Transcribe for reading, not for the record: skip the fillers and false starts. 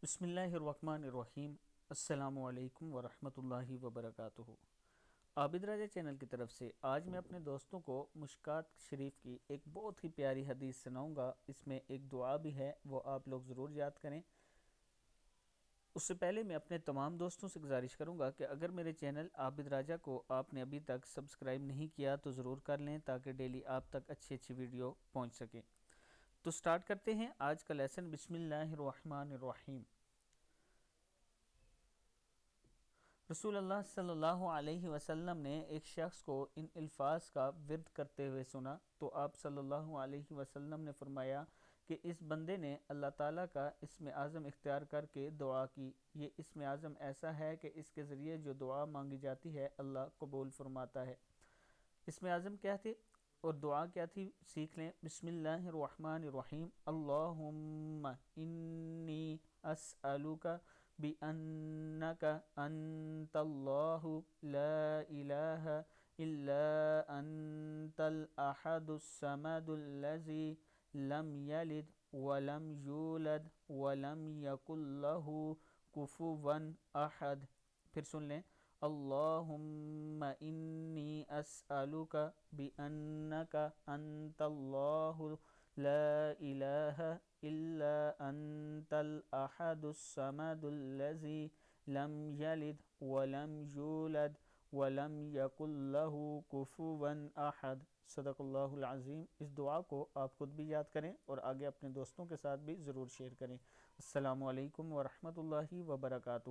بسم اللہ الرحمن الرحیم۔ السلام علیکم ورحمۃ اللہ وبرکاتہ۔ عابد راجہ چینل کی طرف سے آج میں اپنے دوستوں کو مشکوٰۃ شریف کی ایک بہت ہی پیاری حدیث سناؤں گا۔ اس میں ایک دعا بھی ہے، وہ آپ لوگ ضرور یاد کریں۔ اس سے پہلے میں اپنے تمام دوستوں سے گزارش کروں گا کہ اگر میرے چینل عابد راجہ کو آپ نے ابھی تک سبسکرائب نہیں کیا تو ضرور کر لیں تاکہ ڈیلی آپ تک اچھی ویڈیو پہنچ سکے۔ تو سٹارٹ کرتے ہیں آج کا لیسن۔ بسم اللہ الرحمن الرحیم۔ رسول اللہ صلی اللہ علیہ وسلم نے ایک شخص کو ان الفاظ کا ورد کرتے ہوئے سنا تو آپ صلی اللہ علیہ وسلم نے فرمایا کہ اس بندے نے اللہ تعالیٰ کا اسم اعظم اختیار کر کے دعا کی۔ یہ اسم اعظم ایسا ہے کہ اس کے ذریعے جو دعا مانگی جاتی ہے اللہ قبول فرماتا ہے۔ اسم اعظم کیا تھے اور دعا کیا تھی سیکھ لیں۔ بسم اللہ الرحمن الرحیم۔ اللہم انی اسألک بأنک انت اللہ لا الہ الا انت الاحد الصمد الذی لم یلد ولم یولد ولم یکن لہ کفوا احد۔ پھر سن لیں۔ اللہم انی اسألک بأنک انت اللہ لا الہ الا انت الاحد الصمد الذی لم یلد ولم یولد ولم یکن لہ کفوا احد۔ صدق اللہ العظیم۔ اس دعا کو آپ خود بھی یاد کریں اور آگے اپنے دوستوں کے ساتھ بھی ضرور شیئر کریں۔ السلام علیکم ورحمۃ اللہ وبرکاتہ۔